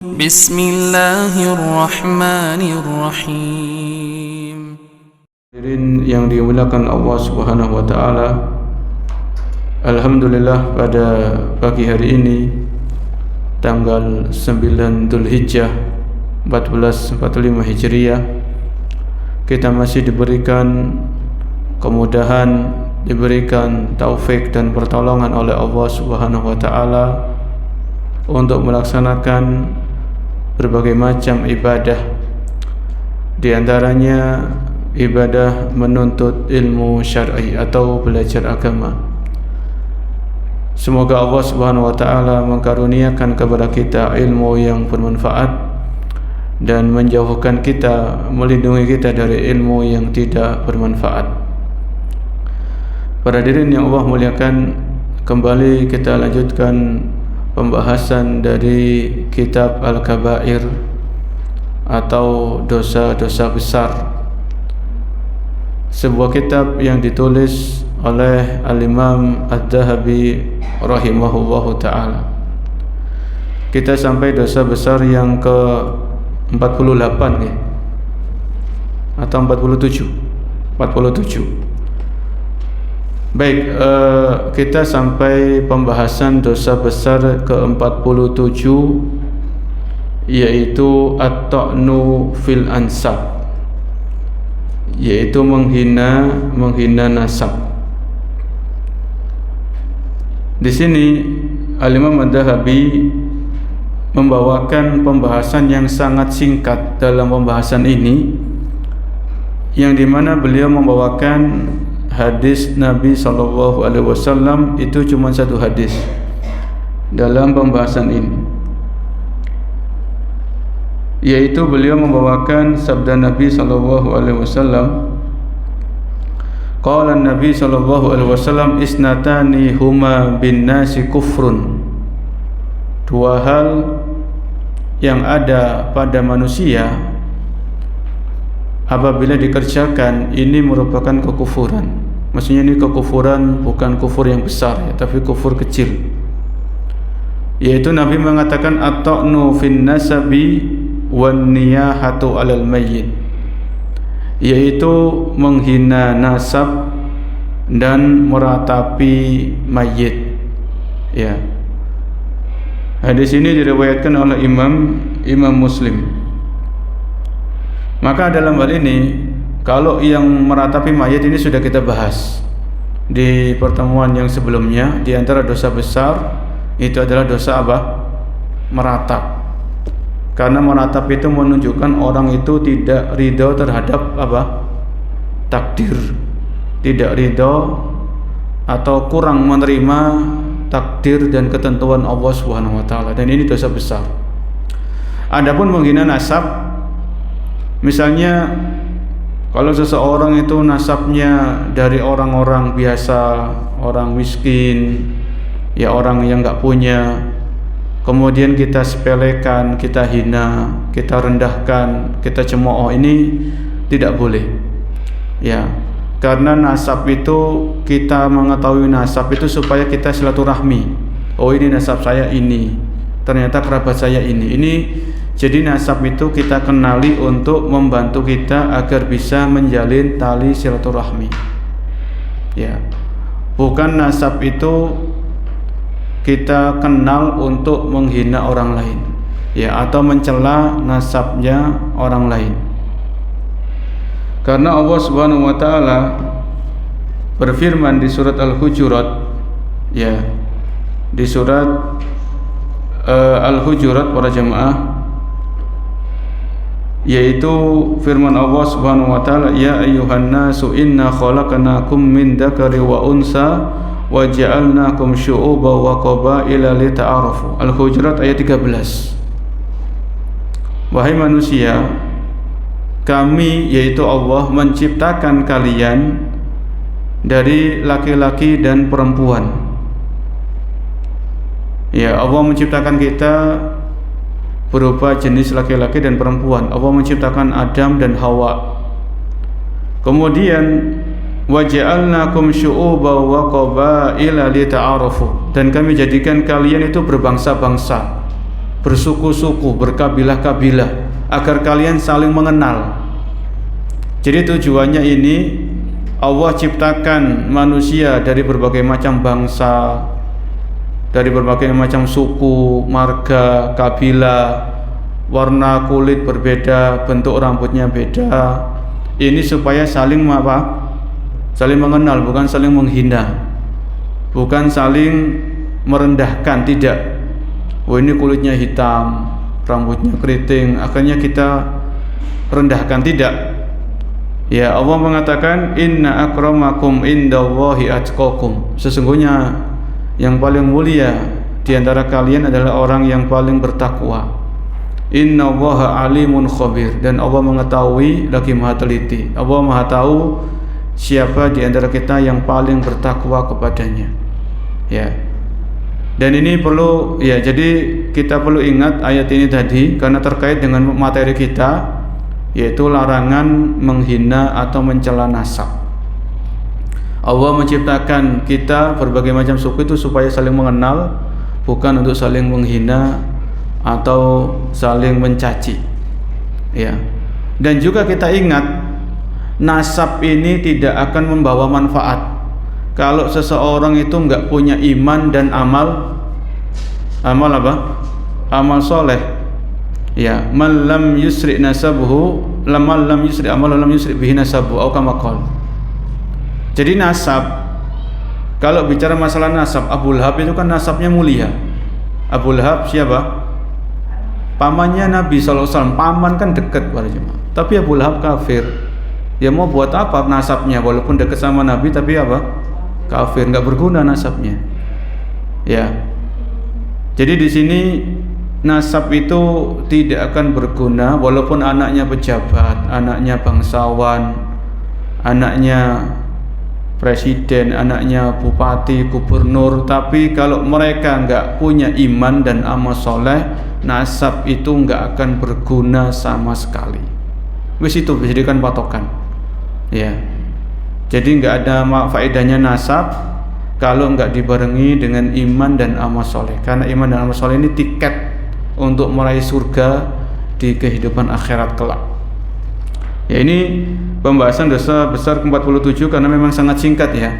Bismillahirrahmanirrahim. Hadirin yang dimuliakan Allah Subhanahu wa taala. Alhamdulillah, pada pagi hari ini tanggal 9 Dzulhijjah 1445 Hijriah, kita masih diberikan kemudahan, diberikan taufik dan pertolongan oleh Allah Subhanahu wa taala untuk melaksanakan berbagai macam ibadah, di antaranya ibadah menuntut ilmu syar'i atau belajar agama. Semoga Allah Subhanahu wa taala mengkaruniakan kepada kita ilmu yang bermanfaat dan menjauhkan kita, melindungi kita dari ilmu yang tidak bermanfaat. Para hadirin yang Allah muliakan, kembali kita lanjutkan pembahasan dari kitab Al-Kabair atau dosa-dosa besar, sebuah kitab yang ditulis oleh Al-Imam Adz-Dzahabi rahimahullahu ta'ala. Kita sampai dosa besar yang ke 48 ya? Atau 47? Baik, kita sampai pembahasan dosa besar ke-47, yaitu at-ta'nu fil ansab, yaitu menghina nasab. Di sini Al-Imam Adz-Dzahabi membawakan pembahasan yang sangat singkat dalam pembahasan ini, yang dimana beliau membawakan hadis Nabi SAW. Itu cuma satu hadis dalam pembahasan ini, yaitu beliau membawakan sabda Nabi SAW. Qala Nabi SAW, isnatani huma bin nasi kufrun. Dua hal yang ada pada manusia apabila dikerjakan ini merupakan kekufuran. Maksudnya ini kekufuran bukan kufur yang besar ya, tapi kufur kecil. Yaitu Nabi mengatakan at-ta'nu fin nasabi wan niyahatu 'alal mayyit, yaitu menghina nasab dan meratapi mayit. Ya. Hadis ini diriwayatkan oleh Imam Muslim. Maka dalam hal ini, kalau yang meratapi mayat ini sudah kita bahas di pertemuan yang sebelumnya. Di antara dosa besar itu adalah dosa apa? Meratap. Karena meratap itu menunjukkan orang itu tidak ridho terhadap apa? Takdir. Tidak ridho atau kurang menerima takdir dan ketentuan Allah Subhanahu wa taala, dan ini dosa besar. Adapun menghina nasab, misalnya kalau seseorang itu nasabnya dari orang-orang biasa, orang miskin, ya orang yang enggak punya, kemudian kita sepelekan, kita hina, kita rendahkan, kita cemooh, ini tidak boleh. Ya, karena nasab itu, kita mengetahui nasab itu supaya kita silaturahmi. Oh, ini nasab saya ini, ternyata kerabat saya ini. Jadi nasab itu kita kenali untuk membantu kita agar bisa menjalin tali silaturahmi. Ya, bukan nasab itu kita kenal untuk menghina orang lain, ya, atau mencela nasabnya orang lain. Karena Allah Subhanahu wa taala berfirman di surat Al-Hujurat, ya, di surat Al-Hujurat para jemaah, yaitu firman Allah Subhanahu wa taala, ya ayyuhan nasu inna khalaqnakum min dzakari wa unsa wa ja'alnakum syu'uban wa qabaila lita'arafu. Al-Hujurat ayat 13. Wahai manusia, kami, yaitu Allah, menciptakan kalian dari laki-laki dan perempuan. Ya, Allah menciptakan kita berupa jenis laki-laki dan perempuan. Allah menciptakan Adam dan Hawa. Kemudian waja'alnakum syu'uban wa qabaila lita'arafu, dan kami jadikan kalian itu berbangsa-bangsa. bersuku-suku, berkabilah-kabilah, agar kalian saling mengenal. Jadi tujuannya ini Allah ciptakan manusia dari berbagai macam bangsa, dari berbagai macam suku, marga, kabilah, warna kulit berbeda, bentuk rambutnya beda. Ini supaya saling apa? Saling mengenal, bukan saling menghina, bukan saling merendahkan, tidak. Oh, ini kulitnya hitam, rambutnya keriting, akhirnya kita rendahkan, tidak. Ya, Allah mengatakan inna akramakum indallahi atqakum. Sesungguhnya yang paling mulia di antara kalian adalah orang yang paling bertakwa. Innallaha alimun khabir, dan Allah mengetahui lagi maha teliti. Allah maha tahu siapa di antara kita yang paling bertakwa kepadanya. Ya. Dan ini perlu, ya, jadi kita perlu ingat ayat ini tadi karena terkait dengan materi kita, yaitu larangan menghina atau mencela nasab. Allah menciptakan kita berbagai macam suku itu supaya saling mengenal, bukan untuk saling menghina atau saling mencaci. Ya. Dan juga kita ingat, nasab ini tidak akan membawa manfaat kalau seseorang itu enggak punya iman dan amal apa? Amal soleh. Ya, man lam yusri nasabuhu, lam yusri amalu lam yusri bihi nasabu, atau kama qala. Jadi nasab, kalau bicara masalah nasab, Abu Lahab itu kan nasabnya mulia. Abu Lahab siapa? Pamannya Nabi SAW. Paman kan dekat pada jemaah. Tapi Abu Lahab kafir. Ya mau buat apa nasabnya, walaupun dekat sama Nabi tapi apa? Kafir, enggak berguna nasabnya. Ya. Jadi di sini nasab itu tidak akan berguna walaupun anaknya pejabat, anaknya bangsawan, anaknya presiden, anaknya bupati, gubernur, tapi kalau mereka enggak punya iman dan amal soleh, nasab itu enggak akan berguna sama sekali. Wis itu dijadikan patokan. Ya. Jadi enggak ada faedahnya nasab kalau enggak dibarengi dengan iman dan amal soleh. Karena iman dan amal soleh ini tiket untuk meraih surga di kehidupan akhirat kelak. Ya, ini pembahasan dosa besar ke-47 karena memang sangat singkat ya.